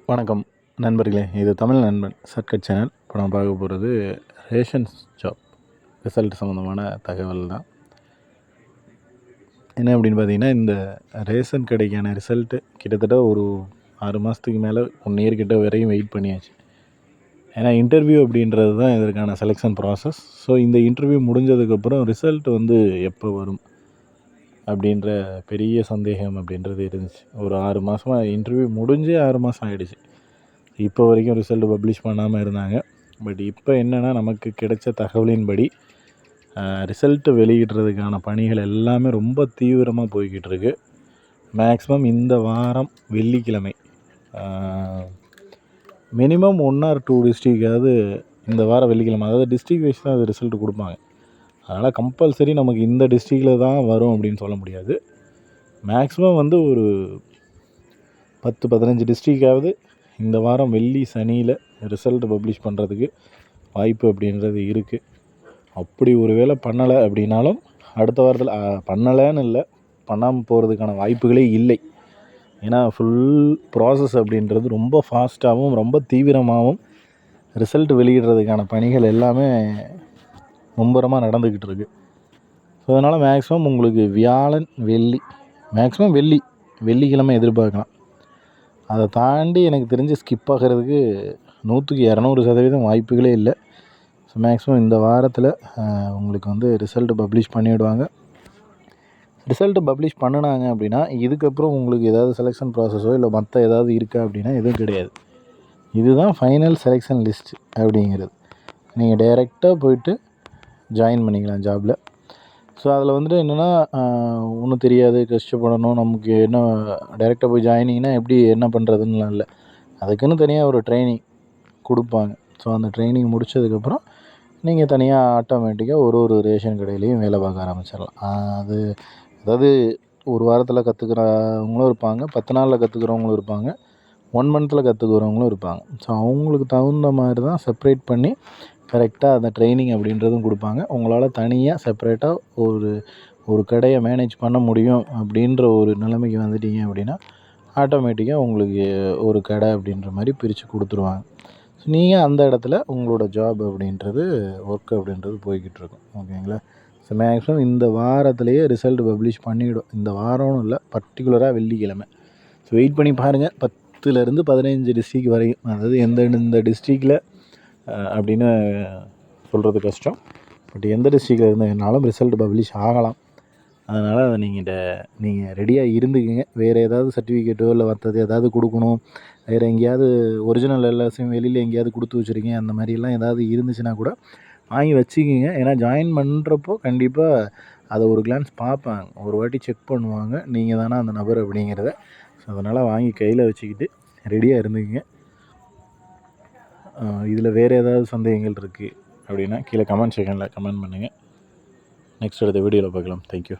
வணக்கம் நண்பர்களே, இது தமிழ் நண்பன் ஷார்ட்கட் சேனல். இப்போ நான் பார்க்க போகிறது ரேஷன்ஸ் ஜாப் ரிசல்ட் சம்மந்தமான தகவல் தான். என்ன அப்படின்னு பார்த்தீங்கன்னா, இந்த ரேஷன் கடைக்கான ரிசல்ட்டு கிட்டத்தட்ட ஒரு 6 மாதத்துக்கு மேலே 1 இயர் கிட்ட வரையும் வெயிட் பண்ணியாச்சு. ஏன்னா இன்டர்வியூ அப்படின்றது தான் இதற்கான செலெக்ஷன் ப்ராசஸ். ஸோ இந்த இன்டர்வியூ முடிஞ்சதுக்கப்புறம் ரிசல்ட் வந்து எப்போ வரும் அப்படின்ற பெரிய சந்தேகம் அப்படின்றது இருந்துச்சு. ஒரு 6 மாதமாக இன்டர்வியூ முடிஞ்சே 6 மாதம் ஆகிடுச்சு. இப்போ வரைக்கும் ரிசல்ட் பப்ளிஷ் பண்ணாமல் இருந்தாங்க. பட் இப்போ என்னென்னா, நமக்கு கிடைச்ச தகவலின்படி ரிசல்ட்டு வெளியிடுறதுக்கான பணிகள் எல்லாமே ரொம்ப தீவிரமாக போய்கிட்டு இருக்கு. மேக்ஸிமம் இந்த வாரம் வெள்ளிக்கிழமை மினிமம் 1 or 2 டிஸ்ட்ரிக்டாவது இந்த வாரம் வெள்ளிக்கிழமை, அதாவது டிஸ்ட்ரிக் வைஸ் தான் அது ரிசல்ட் கொடுப்பாங்க. அதனால் கம்பல்சரி நமக்கு இந்த டிஸ்ட்ரிக்டில் தான் வரும் அப்படின்னு சொல்ல முடியாது. மேக்ஸிமம் வந்து ஒரு 10-15 டிஸ்ட்ரிக்டாவது இந்த வாரம் வெள்ளி சனியில் ரிசல்ட் பப்ளிஷ் பண்ணுறதுக்கு வாய்ப்பு அப்படின்றது இருக்குது. அப்படி ஒரு வேளை பண்ணலை அப்படின்னாலும் அடுத்த வாரத்தில் பண்ணலைன்னு இல்லை, பண்ணாமல் போகிறதுக்கான வாய்ப்புகளே இல்லை. ஏன்னா ஃபுல் ப்ராசஸ் அப்படின்றது ரொம்ப ஃபாஸ்ட்டாகவும் ரொம்ப தீவிரமாகவும் ரிசல்ட் வெளியிடுறதுக்கான பணிகள் எல்லாமே மும்பரமாக நடந்துக்கிட்டு இருக்குது. ஸோ அதனால் மேக்ஸிமம் உங்களுக்கு வியாழன் வெள்ளி, மேக்ஸிமம் வெள்ளிக்கிழமை எதிர்பார்க்கலாம். அதை தாண்டி எனக்கு தெரிஞ்சு ஸ்கிப் ஆகிறதுக்கு 100% வாய்ப்புகளே இல்லை. ஸோ மேக்ஸிமம் இந்த வாரத்தில் உங்களுக்கு வந்து ரிசல்ட்டு பப்ளிஷ் பண்ணிவிடுவாங்க. ரிசல்ட்டு பப்ளிஷ் பண்ணினாங்க அப்படின்னா இதுக்கப்புறம் உங்களுக்கு ஏதாவது செலெக்ஷன் ப்ராசஸோ இல்லை மற்ற ஏதாவது இருக்கா அப்படின்னா எதுவும் கிடையாது. இதுதான் ஃபைனல் செலெக்ஷன் லிஸ்ட் அப்படிங்கிறது. நீங்கள் டைரெக்டாக போயிட்டு ஜாயின் பண்ணிக்கலாம் ஜாபில். ஸோ அதில் வந்துட்டு என்னென்னா, ஒன்றும் தெரியாது, கஷ்டப்படணும், நமக்கு என்ன டைரெக்டாக போய் ஜாயினிங்னா எப்படி என்ன பண்ணுறதுன்னுலாம் இல்லை. அதுக்குன்னு தனியாக ஒரு ட்ரைனிங் கொடுப்பாங்க. ஸோ அந்த ட்ரைனிங் முடித்ததுக்கப்புறம் நீங்கள் தனியாக ஆட்டோமேட்டிக்காக ஒரு ரேஷன் கடையிலையும் வேலை பார்க்க ஆரம்பிச்சிடலாம். அது அதாவது ஒரு வாரத்தில் கற்றுக்கிறவங்களும் இருப்பாங்க, 10 நாளில் கற்றுக்கிறவங்களும் இருப்பாங்க, 1 மந்தில் கற்றுக்கிறவங்களும் இருப்பாங்க. ஸோ அவங்களுக்கு தகுந்த மாதிரி தான் செப்ரேட் பண்ணி கரெக்டாக அந்த ட்ரைனிங் அப்படின்றதும் கொடுப்பாங்க. உங்களால் தனியாக செப்பரேட்டாக ஒரு கடையை மேனேஜ் பண்ண முடியும் அப்படின்ற ஒரு நிலைமைக்கு வந்துட்டீங்க அப்படின்னா ஆட்டோமேட்டிக்காக உங்களுக்கு ஒரு கடை அப்படின்ற மாதிரி பிரித்து கொடுத்துருவாங்க. ஸோ நீங்கள் அந்த இடத்துல உங்களோட ஜாப் அப்படின்றது ஒர்க் அப்படின்றது போய்கிட்டு இருக்கும். ஓகேங்களா? ஸோ மேக்ஸிமம் இந்த வாரத்திலேயே ரிசல்ட் பப்ளிஷ் பண்ணிவிடும். இந்த வாரம்னு இல்லை, பர்டிகுலராக வெள்ளிக்கிழமை. ஸோ வெயிட் பண்ணி பாருங்கள். 10லேருந்து 15 டிஸ்ட்ரிக் வரையும், அதாவது எந்த டிஸ்ட்ரிக்டில் அப்படின்னு சொல்கிறது கஷ்டம். பட் எந்த டிஸ்ட்ரிக்டில் இருந்தாலும் ரிசல்ட் பப்ளிஷ் ஆகலாம். அதனால் அதை நீங்கள் ரெடியாக இருந்துக்குங்க. வேறு ஏதாவது சர்டிஃபிகேட்டோ இல்லை மற்றது ஏதாவது கொடுக்கணும், வேறு எங்கேயாவது ஒரிஜினல் எல்லாத்தையும் வெளியில் எங்கேயாவது கொடுத்து வச்சுருக்கீங்க, அந்த மாதிரிலாம் ஏதாவது இருந்துச்சுன்னா கூட வாங்கி வச்சுக்கிங்க. ஏன்னா ஜாயின் பண்ணுறப்போ கண்டிப்பாக அதை ஒரு கிளான்ஸ் பார்ப்பாங்க, ஒரு வாட்டி செக் பண்ணுவாங்க நீங்கள் தானே அந்த நபர் அப்படிங்கிறத. ஸோ அதனால் வாங்கி கையில் வச்சுக்கிட்டு ரெடியாக இருந்துக்குங்க. இதில் வேறு ஏதாவது சந்தேகங்கள் இருக்குது அப்படின்னா கீழே கமெண்ட் செக்ஷனில் கமெண்ட் பண்ணுங்கள். நெக்ஸ்ட் அடுத்த வீடியோவில் பார்க்கலாம். தேங்க்யூ.